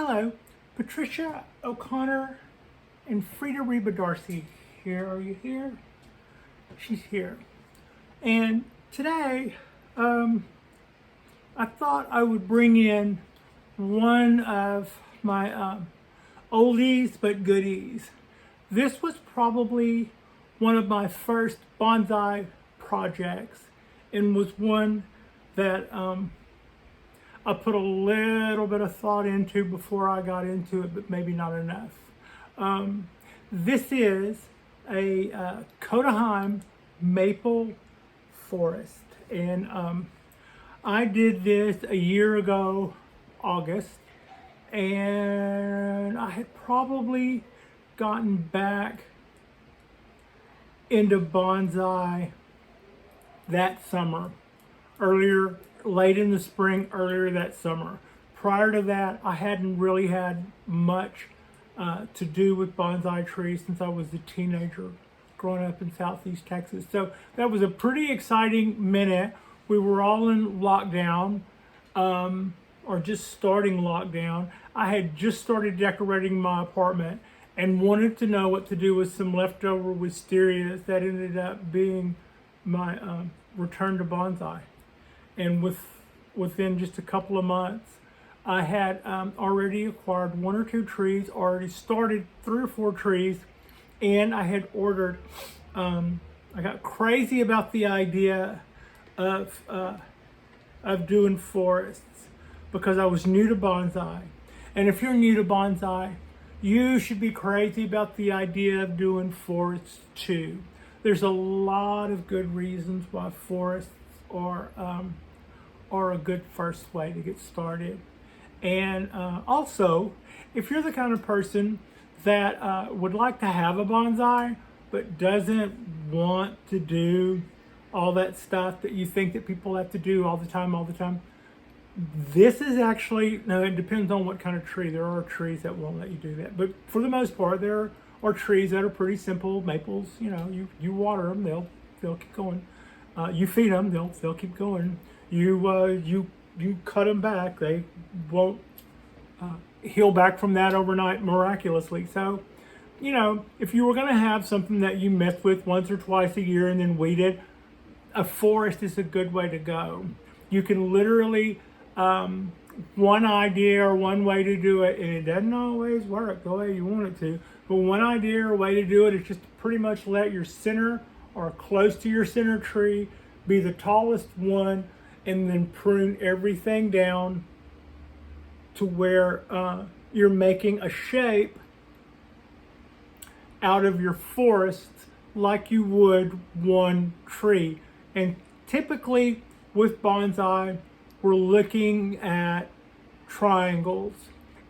Hello, Patricia O'Connor and Frida Reba Darcy here. Are you here? She's here. And today, I thought I would bring in one of my oldies but goodies. This was probably one of my first bonsai projects and was one that I put a little bit of thought into before I got into it, but maybe not enough. This is a Kotohime Maple Forest, and I did this a year ago, August, and I had probably gotten back into bonsai that summer, late in the spring, earlier that summer. Prior to that, I hadn't really had much to do with bonsai trees since I was a teenager growing up in Southeast Texas. So that was a pretty exciting minute. We were all in lockdown, or just starting lockdown. I had just started decorating my apartment and wanted to know what to do with some leftover wisterias that ended up being my return to bonsai. And within just a couple of months, I had already acquired one or two trees, already started 3 or 4 trees, and I had ordered, I got crazy about the idea of doing forests because I was new to bonsai. And if you're new to bonsai, you should be crazy about the idea of doing forests too. There's a lot of good reasons why forests are a good first way to get started. And also, if you're the kind of person that would like to have a bonsai but doesn't want to do all that stuff that you think that people have to do all the time, this is actually, now it depends on what kind of tree. There are trees that won't let you do that, but for the most part, there are trees that are pretty simple. Maples, you water them, they'll keep going. You feed them, they'll keep going. You cut them back, they won't heal back from that overnight miraculously. So, if you were going to have something that you mess with once or twice a year and then weed it, a forest is a good way to go. You can literally, one idea or one way to do it, and it doesn't always work the way you want it to, but one idea or way to do it is just to pretty much let your center or close to your center tree be the tallest one, and then prune everything down to where you're making a shape out of your forest like you would one tree. And typically with bonsai, we're looking at triangles.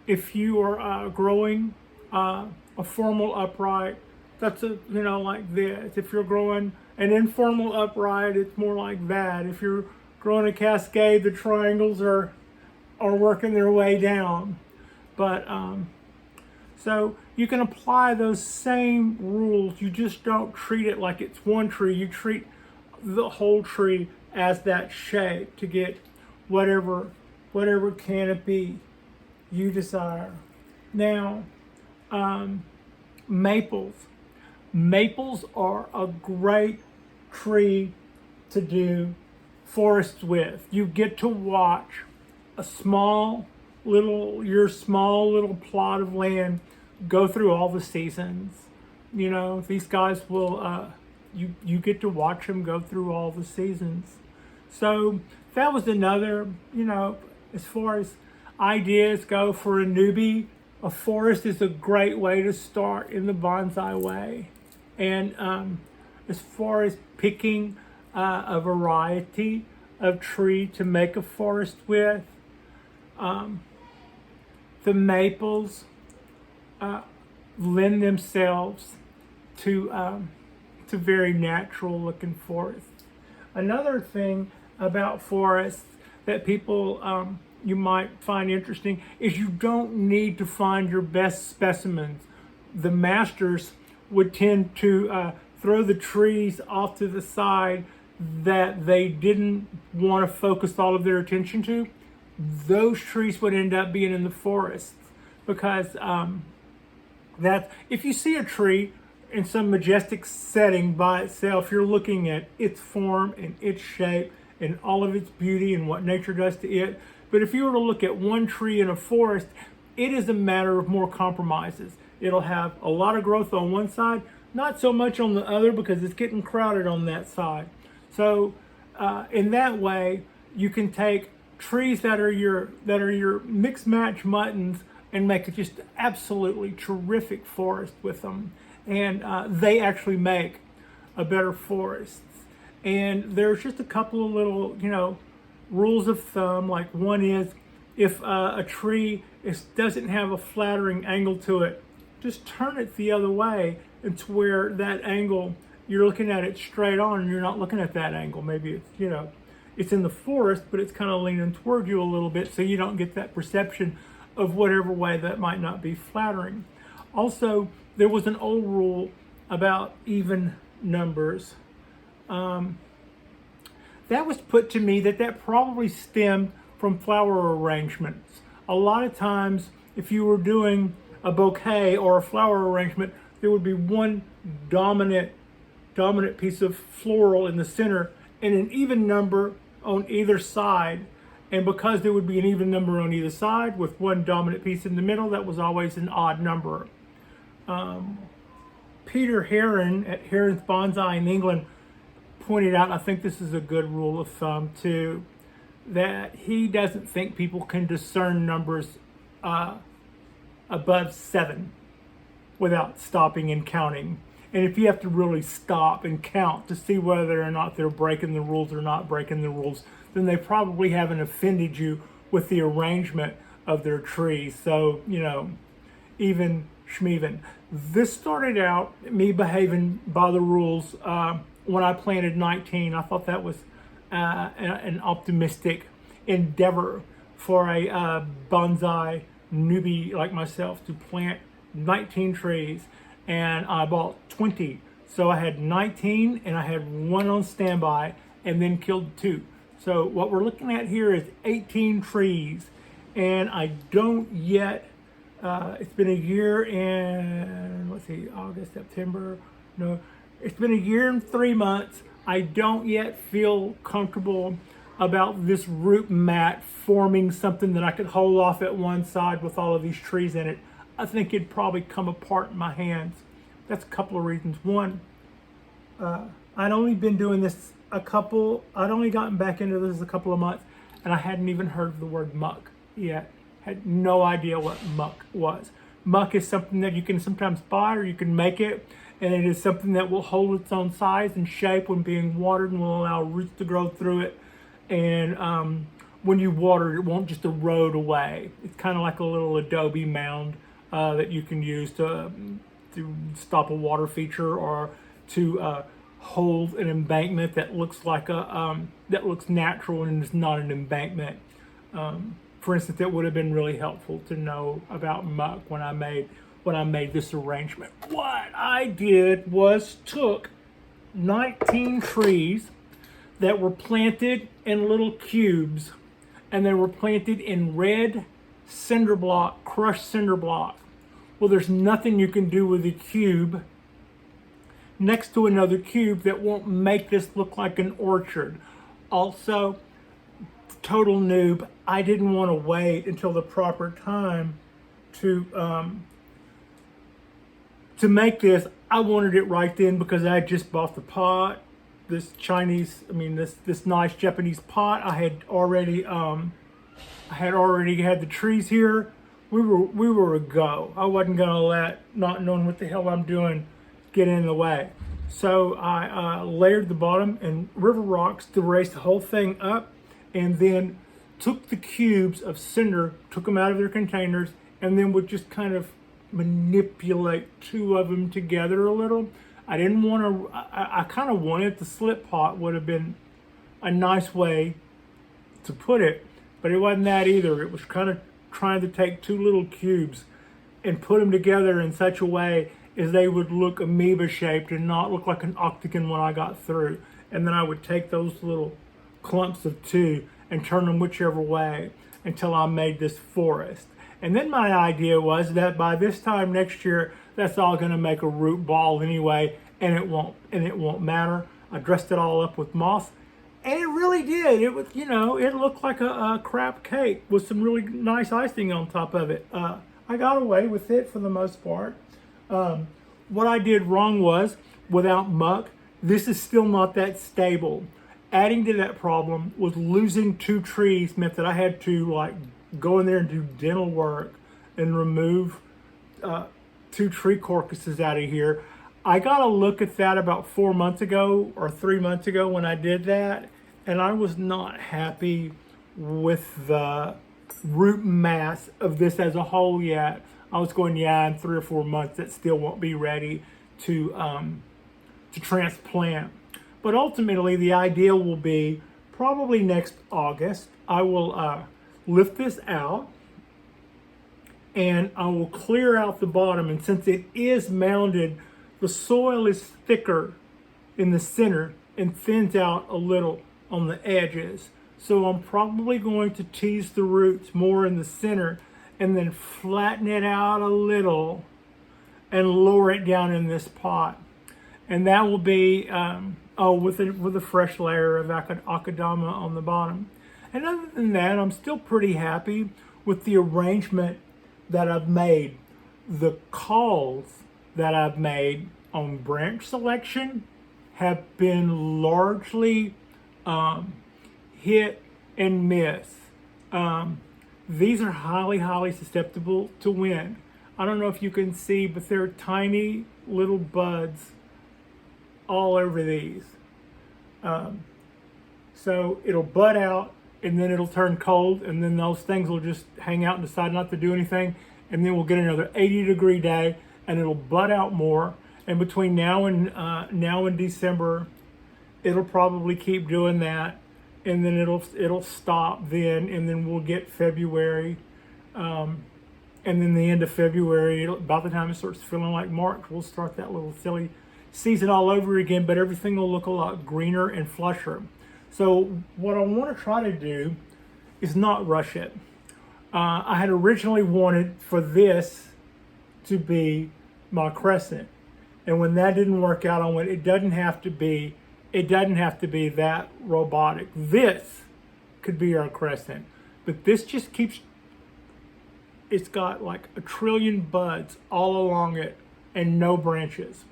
If you are growing a formal upright, that's like this. If you're growing an informal upright, it's more like that. If you're growing a cascade, the triangles are working their way down. But so you can apply those same rules. You just don't treat it like it's one tree. You treat the whole tree as that shape to get whatever canopy you desire. Now, maples. Maples are a great tree to do forests with. You get to watch your small little plot of land go through all the seasons. These guys will, you get to watch them go through all the seasons. So that was another, as far as ideas go for a newbie, a forest is a great way to start in the bonsai way. And as far as picking a variety of tree to make a forest with, the maples lend themselves to very natural looking forests. Another thing about forests that people you might find interesting is you don't need to find your best specimens. The masters would tend to throw the trees off to the side that they didn't want to focus all of their attention to. Those trees would end up being in the forest. because that if you see a tree in some majestic setting by itself, you're looking at its form and its shape and all of its beauty and what nature does to it. But if you were to look at one tree in a forest, it is a matter of more compromises. It'll have a lot of growth on one side, not so much on the other because it's getting crowded on that side. So in that way, you can take trees that are your mix match muttons and make it just absolutely terrific forest with them. And they actually make a better forest. And there's just a couple of little, rules of thumb. Like one is, if a tree doesn't have a flattering angle to it, just turn it the other way, and to where that angle, you're looking at it straight on and you're not looking at that angle. Maybe it's, it's in the forest, but it's kind of leaning toward you a little bit, so you don't get that perception of whatever way that might not be flattering. Also, there was an old rule about even numbers. That was put to me that probably stemmed from flower arrangements. A lot of times, if you were doing a bouquet or a flower arrangement, there would be one dominant piece of floral in the center and an even number on either side. And because there would be an even number on either side with one dominant piece in the middle, that was always an odd number. Peter Heron at Heron's Bonsai in England pointed out, I think this is a good rule of thumb too, that he doesn't think people can discern numbers above 7 without stopping and counting. And if you have to really stop and count to see whether or not they're breaking the rules or not breaking the rules, then they probably haven't offended you with the arrangement of their trees. So, even schmeven. This started out me behaving by the rules when I planted 19. I thought that was an optimistic endeavor for a bonsai newbie like myself to plant 19 trees, and I bought 20. So I had 19 and I had one on standby and then killed 2. So what we're looking at here is 18 trees, and I don't yet, it's been a year and, August, September, no, it's been a year and 3 months. I don't yet feel comfortable about this root mat forming something that I could hold off at one side with all of these trees in it. I think it'd probably come apart in my hands. That's a couple of reasons. One, I'd only been doing this I'd only gotten back into this a couple of months, and I hadn't even heard of the word muck yet. Had no idea what muck was. Muck is something that you can sometimes buy or you can make it, and it is something that will hold its own size and shape when being watered and will allow roots to grow through it. And when you water it, it won't just erode away. It's kind of like a little adobe mound that you can use to stop a water feature or to hold an embankment that looks like that looks natural and is not an embankment. For instance, it would have been really helpful to know about muck when I made this arrangement. What I did was took 19 trees that were planted in little cubes, and they were planted in red cinder block, crushed cinder block. Well, there's nothing you can do with a cube next to another cube that won't make this look like an orchard. Also, total noob, I didn't want to wait until the proper time to make this. I wanted it right then because I had just bought the pot. This nice Japanese pot. I had already had the trees here. We were a go. I wasn't gonna let not knowing what the hell I'm doing get in the way. So I layered the bottom and river rocks to raise the whole thing up, and then took the cubes of cinder, took them out of their containers, and then would just kind of manipulate 2 of them together a little. I didn't want to, I kind of wanted the slip pot would have been a nice way to put it, but it wasn't that either. It was kind of trying to take 2 little cubes and put them together in such a way as they would look amoeba shaped and not look like an octagon when I got through. And then I would take those little clumps of 2 and turn them whichever way until I made this forest. And then my idea was that by this time next year, that's all going to make a root ball anyway, and it won't matter. I dressed it all up with moss, and it really did. It was, you know, it looked like a crap cake with some really nice icing on top of it. I got away with it for the most part. What I did wrong was, without muck, this is still not that stable. Adding to that problem was losing 2 trees meant that I had to like go in there and do dental work and remove 2 tree carcasses out of here. I got a look at that about 4 months ago or 3 months ago when I did that, and I was not happy with the root mass of this as a whole yet. I was going, yeah, in 3 or 4 months it still won't be ready to transplant. But ultimately the idea will be probably next August. I will lift this out and I will clear out the bottom, and since it is mounded, the soil is thicker in the center and thins out a little on the edges. So I'm probably going to tease the roots more in the center and then flatten it out a little and lower it down in this pot. And that will be with a fresh layer of akadama on the bottom. And other than that, I'm still pretty happy with the arrangement that I've made. The calls that I've made on branch selection have been largely hit and miss. These are highly susceptible to wind. I don't know if you can see, but there are tiny little buds all over these. So it'll bud out and then it'll turn cold, and then those things will just hang out and decide not to do anything, and then we'll get another 80-degree day and it'll bud out more. And between now and December, it'll probably keep doing that, and then it'll stop then, and then we'll get February, and then the end of February, by the time it starts feeling like March, we'll start that little silly season all over again, but everything will look a lot greener and flusher. So what I want to try to do is not rush it. I had originally wanted for this to be my crescent, and when that didn't work out, I went, it doesn't have to be that robotic. This could be our crescent, but this just keeps, it's got like 1 trillion buds all along it and no branches.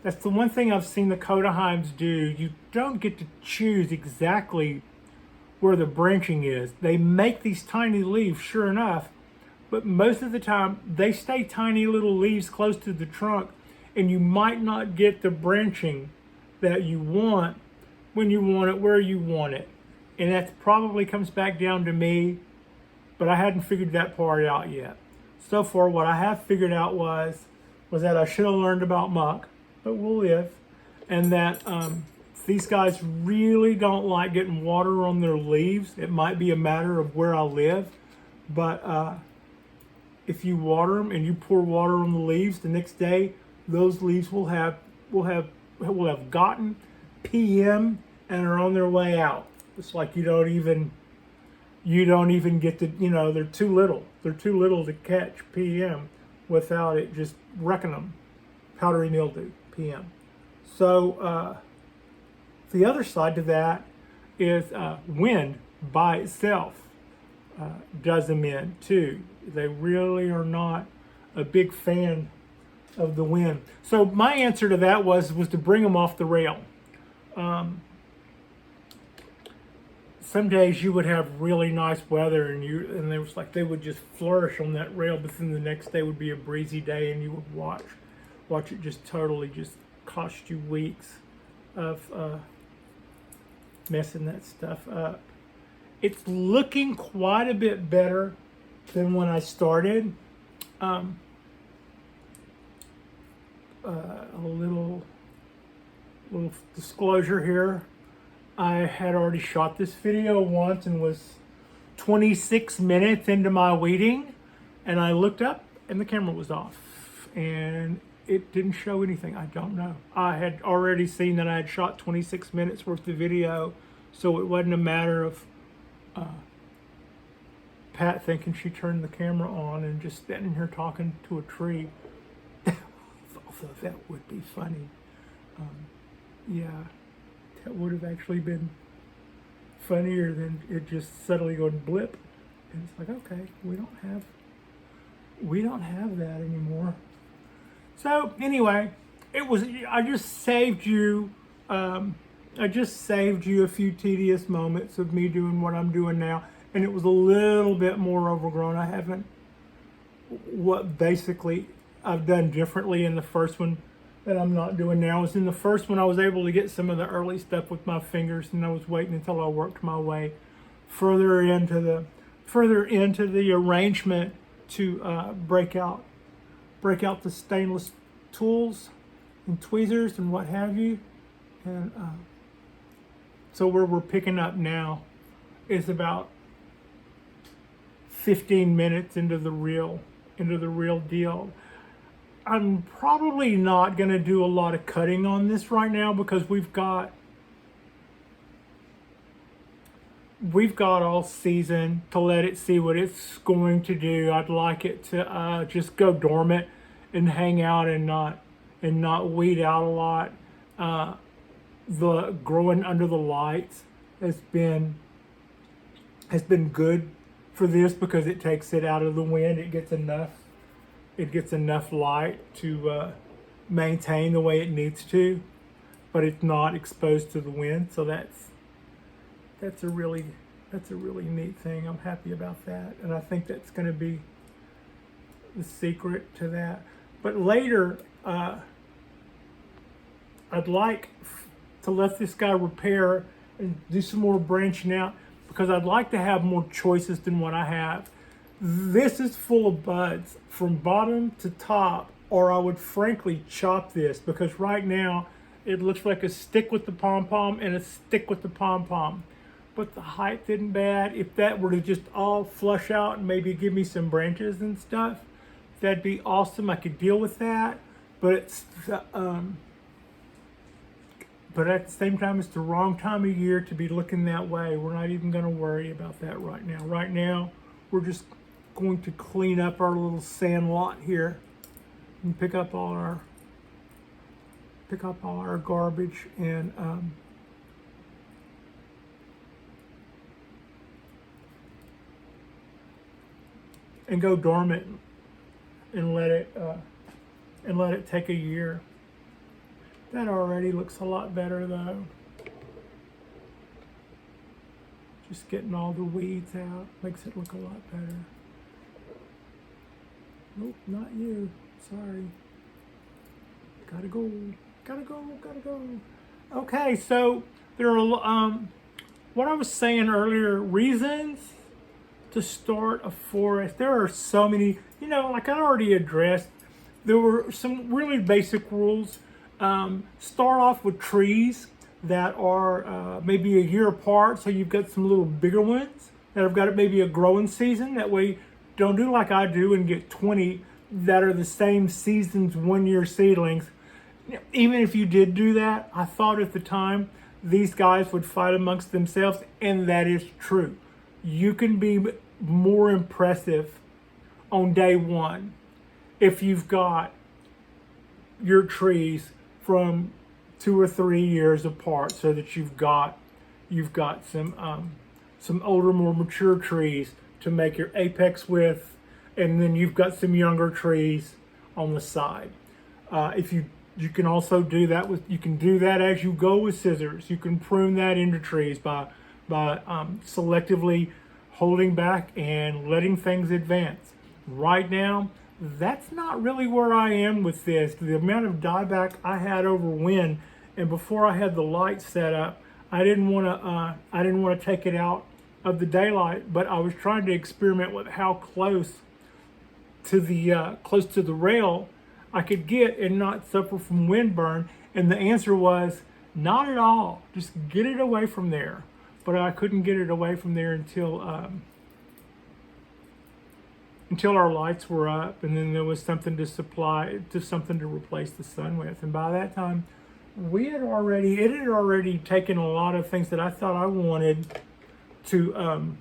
That's the one thing I've seen the Kotohimes do. You don't get to choose exactly where the branching is. They make these tiny leaves, sure enough, but most of the time they stay tiny little leaves close to the trunk, and you might not get the branching that you want when you want it where you want it. And that probably comes back down to me, but I hadn't figured that part out yet. So far, what I have figured out was that I should have learned about muck, but we'll live, and that these guys really don't like getting water on their leaves. It might be a matter of where I live, but if you water them and you pour water on the leaves, the next day those leaves will have gotten PM and are on their way out. It's like you don't even get to, you know, they're too little to catch PM without it just wrecking them. Powdery mildew, PM. So the other side to that is wind by itself does them in too. They really are not a big fan of the wind. So my answer to that was to bring them off the rail. Some days you would have really nice weather and it was like they would just flourish on that rail, but then the next day would be a breezy day and you would watch it just totally just cost you weeks of messing that stuff up. It's looking quite a bit better than when I started. A little disclosure here. I had already shot this video once and was 26 minutes into my weeding, and I looked up and the camera was off and it didn't show anything. I don't know. I had already seen that I had shot 26 minutes worth of video, so it wasn't a matter of Pat thinking she turned the camera on and just standing here talking to a tree. Although that would be funny. Yeah, that would have actually been funnier than it just suddenly going blip. And it's like, okay, we don't have that anymore. So anyway, I just saved you a few tedious moments of me doing what I'm doing now, and it was a little bit more overgrown. I haven't, what basically I've done differently in the first one that I'm not doing now is in the first one I was able to get some of the early stuff with my fingers, and I was waiting until I worked my way further into the arrangement to break out the stainless tools and tweezers and what have you. And so where we're picking up now is about 15 minutes into the real deal. I'm probably not going to do a lot of cutting on this right now because we've got all season to let it see what it's going to do. I'd like it to just go dormant and hang out and not weed out a lot. The growing under the lights has been good for this because it takes it out of the wind. It gets enough light to maintain the way it needs to, but it's not exposed to the wind. So that's a really neat thing. I'm happy about that, and I think that's going to be the secret to that. But later, I'd like to let this guy repair and do some more branching out because I'd like to have more choices than what I have. This is full of buds from bottom to top, or I would frankly chop this because right now it looks like a stick with the pom-pom and a stick with the pom-pom. But the height isn't bad. If that were to just all flush out and maybe give me some branches and stuff, that'd be awesome. I could deal with that. But it's but at the same time, it's the wrong time of year to be looking that way. We're not even going to worry about that right now. Right now, we're just going to clean up our little sand lot here and pick up all our garbage and go dormant and let it take a year. That already looks a lot better though. Just getting all the weeds out makes it look a lot better. Nope, not you. Sorry. Gotta go. Okay, so there are what I was saying earlier, reasons to start a forest. There are so many, like I already addressed, there were some really basic rules. Start off with trees that are maybe a year apart, so you've got some little bigger ones that have got maybe a growing season. That way, don't do like I do and get 20 that are the same season's 1 year seedlings. Even if you did do that, I thought at the time these guys would fight amongst themselves, and that is true. You can be more impressive on day one if you've got your trees from 2 or 3 years apart, so that you've got some older, more mature trees to make your apex with, and then you've got some younger trees on the side. If you can also do that you can do that as you go with scissors. You can prune that into trees by selectively holding back and letting things advance. Right now, that's not really where I am with this. The amount of dieback I had over wind, and before I had the light set up, I didn't want to take it out of the daylight, but I was trying to experiment with how close to the rail I could get and not suffer from wind burn. And the answer was not at all. Just get it away from there. But I couldn't get it away from there until our lights were up, and then there was something to replace the sun with. And by that time, it had already taken a lot of things that I thought I wanted to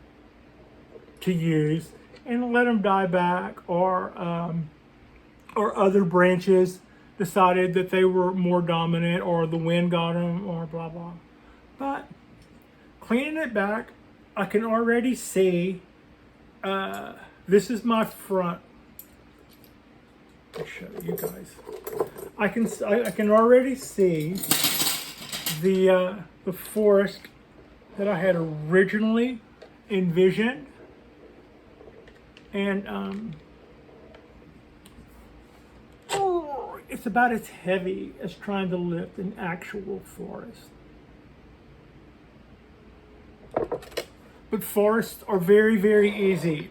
to use and let them die back, or other branches decided that they were more dominant, or the wind got them, or blah blah. But cleaning it back, I can already see, this is my front. I'll show you guys. I can already see the forest that I had originally envisioned, and it's about as heavy as trying to lift an actual forest. But forests are very, very easy.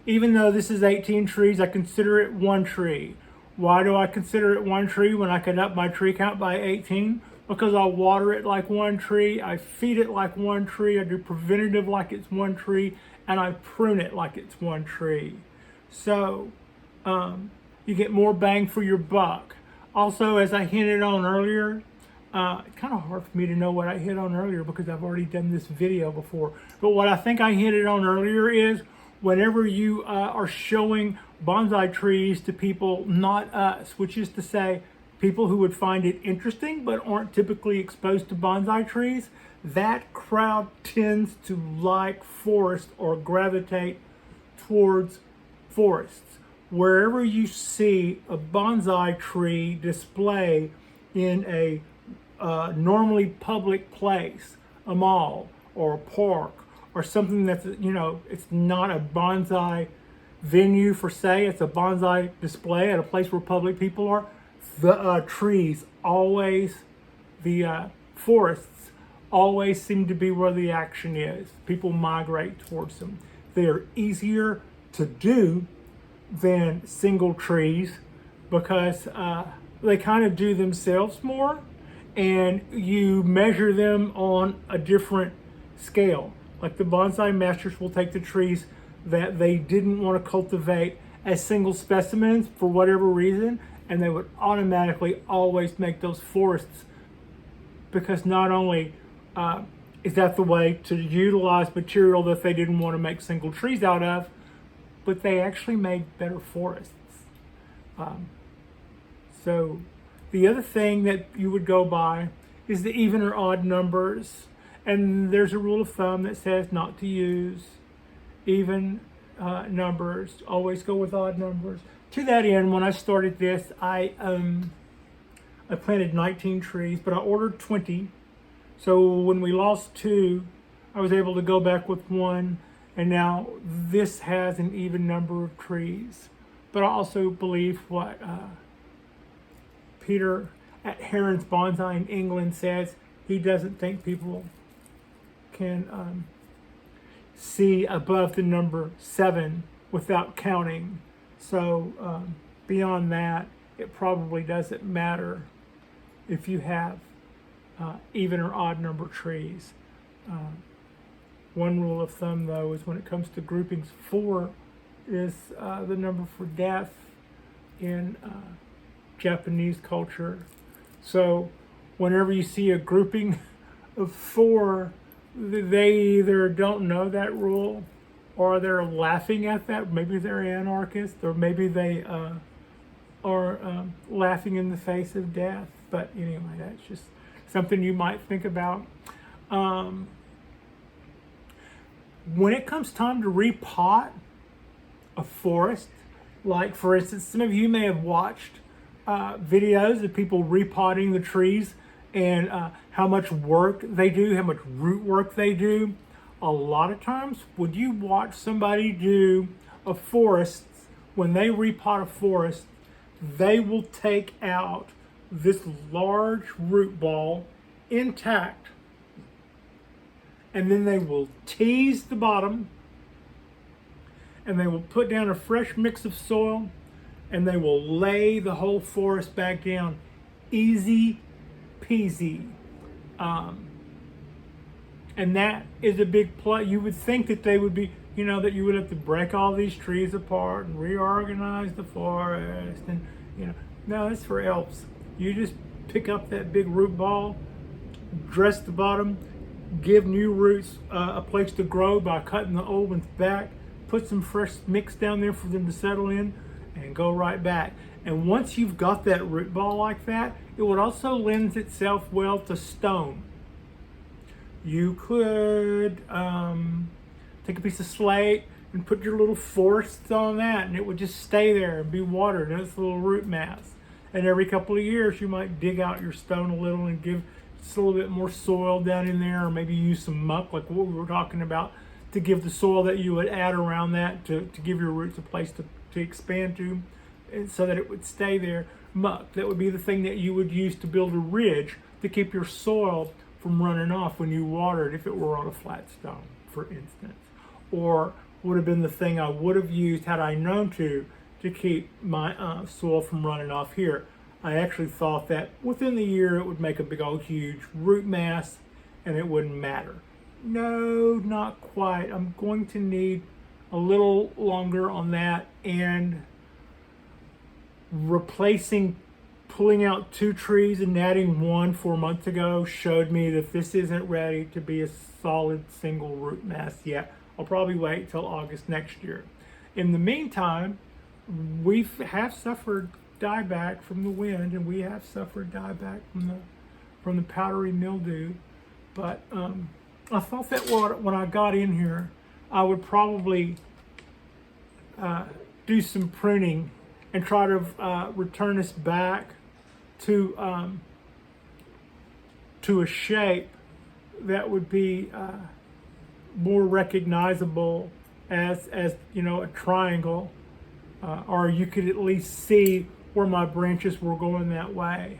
Even though this is 18 trees, I consider it one tree. Why do I consider it one tree when I can up my tree count by 18? Because I water it like one tree, I feed it like one tree, I do preventative like it's one tree, and I prune it like it's one tree. So you get more bang for your buck. Also, as I hinted on earlier, it's kind of hard for me to know what I hit on earlier because I've already done this video before. But what I think I hinted on earlier is whenever you are showing bonsai trees to people not us, which is to say people who would find it interesting but aren't typically exposed to bonsai trees, that crowd tends to like forests or gravitate towards forests. Wherever you see a bonsai tree display in a normally public place, a mall or a park or something that's, it's not a bonsai venue for say, it's a bonsai display at a place where public people are, the trees always, the forests always seem to be where the action is. People migrate towards them. They're easier to do than single trees because they kind of do themselves more, and you measure them on a different scale. Like the bonsai masters will take the trees that they didn't want to cultivate as single specimens for whatever reason, and they would automatically always make those forests, because not only is that the way to utilize material that they didn't want to make single trees out of, but they actually made better forests. So the other thing that you would go by is the even or odd numbers. And there's a rule of thumb that says not to use even numbers. Always go with odd numbers. To that end, when I started this, I planted 19 trees, but I ordered 20. So when we lost 2, I was able to go back with 1. And now this has an even number of trees. But I also believe what Peter at Heron's Bonsai in England says. He doesn't think people can see above the number 7 without counting. So beyond that, it probably doesn't matter if you have even or odd number trees. One rule of thumb, though, is when it comes to groupings, 4 is the number for death in Japanese culture. So whenever you see a grouping of 4, they either don't know that rule or they're laughing at that. Maybe they're anarchists, or maybe they are laughing in the face of death. But anyway, that's just something you might think about. When it comes time to repot a forest, like for instance, some of you may have watched videos of people repotting the trees and how much work they do, how much root work they do. A lot of times when you watch somebody do a forest, when they repot a forest, they will take out this large root ball intact, and then they will tease the bottom, and they will put down a fresh mix of soil, and they will lay the whole forest back down. Easy peasy. And that is a big plus. You would think that they would be, that you would have to break all these trees apart and reorganize the forest, and no, that's for elves. You just pick up that big root ball, dress the bottom, give new roots a place to grow by cutting the old ones back, put some fresh mix down there for them to settle in, and go right back. And once you've got that root ball like that, it would also lend itself well to stone. You could take a piece of slate and put your little forests on that, and it would just stay there and be watered in its little root mass. And every couple of years, you might dig out your stone a little and give just a little bit more soil down in there, or maybe use some muck like what we were talking about, to give the soil that you would add around that to give your roots a place to expand to, and so that it would stay there. Muck, that would be the thing that you would use to build a ridge to keep your soil from running off when you watered, if it were on a flat stone, for instance. Or would have been the thing I would have used had I known to keep my soil from running off here. I actually thought that within the year it would make a big old huge root mass and it wouldn't matter. No, not quite. I'm going to need a little longer on that, and pulling out 2 trees and adding 1 4 months ago showed me that this isn't ready to be a solid single root mass yet. I'll probably wait till August next year. In the meantime, we have suffered dieback from the wind, and we have suffered dieback from the powdery mildew. But I thought that when I got in here, I would probably do some pruning and try to return this back to a shape that would be more recognizable as you know, a triangle, or you could at least see where my branches were going that way.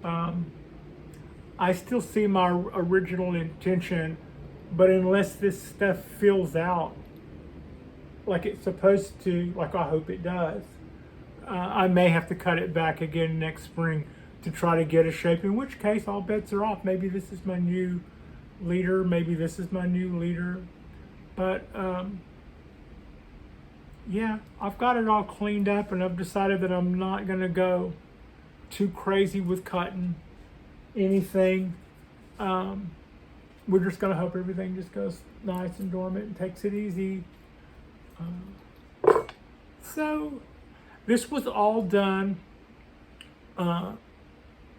I still see my original intention, but unless this stuff fills out like it's supposed to, like I hope it does, I may have to cut it back again next spring to try to get a shape, in which case all bets are off. Maybe this is my new leader, maybe this is my new leader. But yeah, I've got it all cleaned up, and I've decided that I'm not gonna go too crazy with cutting anything. We're just gonna hope everything just goes nice and dormant and takes it easy. So this was all done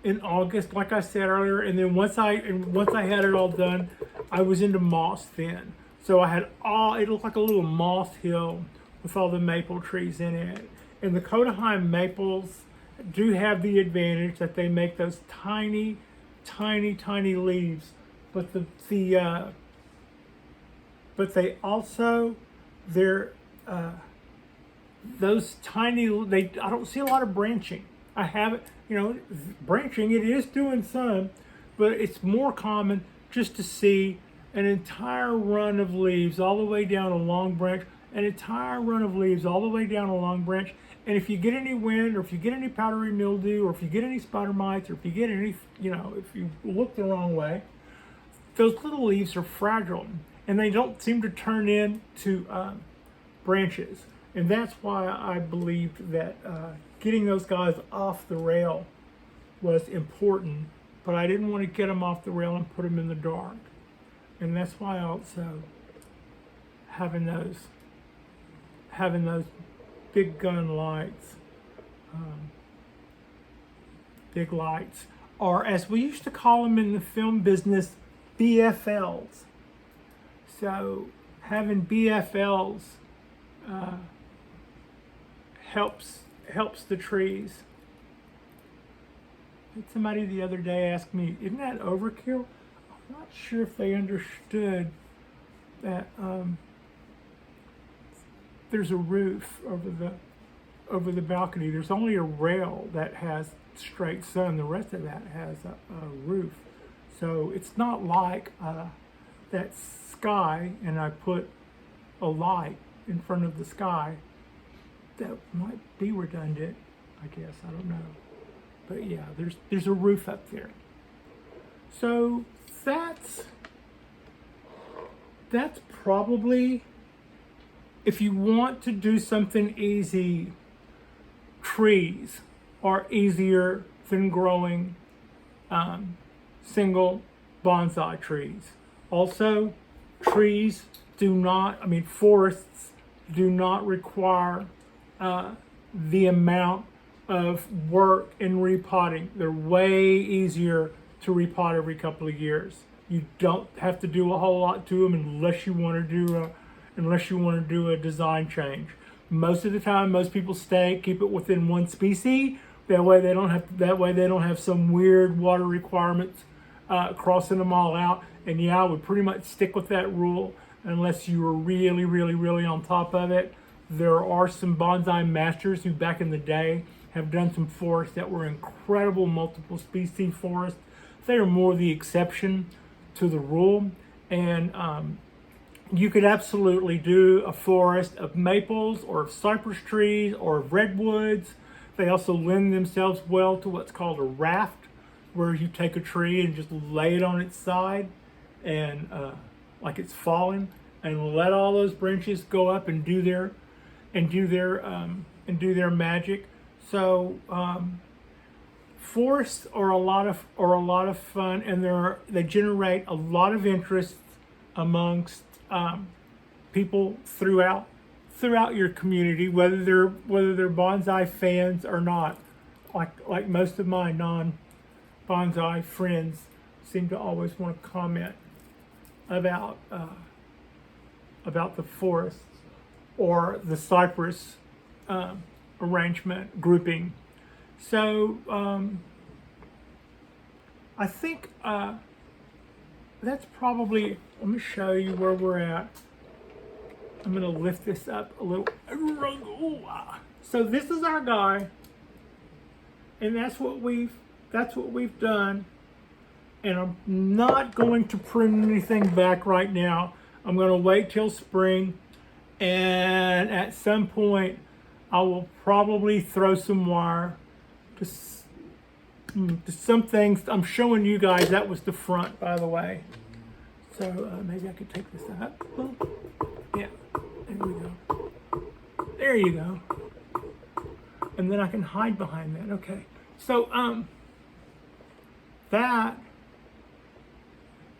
in August, like I said earlier, and then once I had it all done, I was into moss then. So I had it looked like a little moss hill with all the maple trees in it. And the Kotohime maples do have the advantage that they make those tiny, tiny, tiny leaves, but but they also, those tiny, I don't see a lot of branching. I haven't, you know, branching, it is doing some, but it's more common just to see an entire run of leaves all the way down a long branch, an entire run of leaves all the way down a long branch. And if you get any wind, or if you get any powdery mildew, or if you get any spider mites, or if you get any, you know, if you look the wrong way, those little leaves are fragile and they don't seem to turn into branches. And that's why I believed that getting those guys off the rail was important, but I didn't want to get them off the rail and put them in the dark. And that's why also having those big gun lights, big lights, or as we used to call them in the film business, BFLs. So having BFLs helps the trees. Somebody the other day asked me, "Isn't that overkill?" I'm not sure if they understood that there's a roof over the balcony. There's only a rail that has straight sun. The rest of that has a roof. So it's not like that sky, and I put a light in front of the sky. That might be redundant, I guess. I don't know. But yeah, there's a roof up there. So that's probably, if you want to do something easy, trees are easier than growing single bonsai trees. Also, trees forests do not require the amount of work in repotting. They're way easier to repot every couple of years. You don't have to do a whole lot to them unless you want to do a design change. Most of the time, most people keep it within one species. That way they don't have some weird water requirements crossing them all out. And yeah, I would pretty much stick with that rule unless you were really, really, really on top of it. There are some bonsai masters who back in the day have done some forests that were incredible multiple species forests. They are more the exception to the rule. And you could absolutely do a forest of maples or of cypress trees or of redwoods. They also lend themselves well to what's called a raft, where you take a tree and just lay it on its side and like it's falling, and let all those branches go up and do their magic. So forests are a lot of fun, and they generate a lot of interest amongst people throughout your community, whether they're bonsai fans or not. Like most of my non-bonsai friends seem to always want to comment about the forests or the cypress arrangement grouping. So I think that's probably. Let me show you where we're at. I'm gonna lift this up a little. So this is our guy, and that's what we've done. And I'm not going to prune anything back right now. I'm gonna wait till spring, and at some point I will probably throw some wire to some things. I'm showing you guys that was the front, by the way. So maybe I could take this up. Yeah, there we go. There you go. And then I can hide behind that. Okay. So that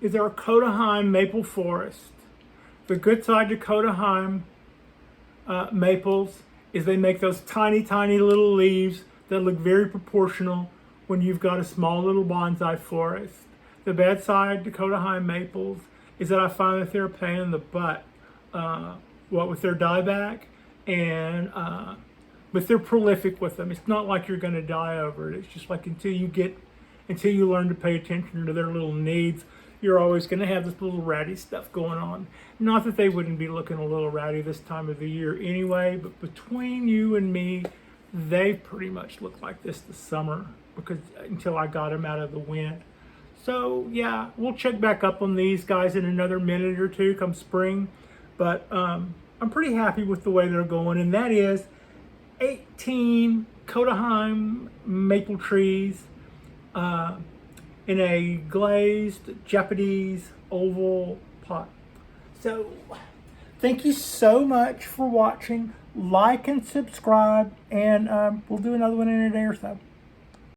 is our Kotohime Maple Forest. The good side to Kotohime maples is they make those tiny, tiny little leaves that look very proportional when you've got a small little bonsai forest. The bad side to Kotohime maples is that I find that they're a pain in the butt. With their dieback, but they're prolific with them. It's not like you're going to die over it. It's just like until you learn to pay attention to their little needs, you're always going to have this little ratty stuff going on. Not that they wouldn't be looking a little ratty this time of the year anyway, but between you and me, they pretty much look like this summer until I got them out of the wind. So yeah, we'll check back up on these guys in another minute or two come spring. But I'm pretty happy with the way they're going, and that is 18 Kotohime maple trees in a glazed Japanese oval pot. So thank you so much for watching. Like and subscribe, and we'll do another one in a day or so.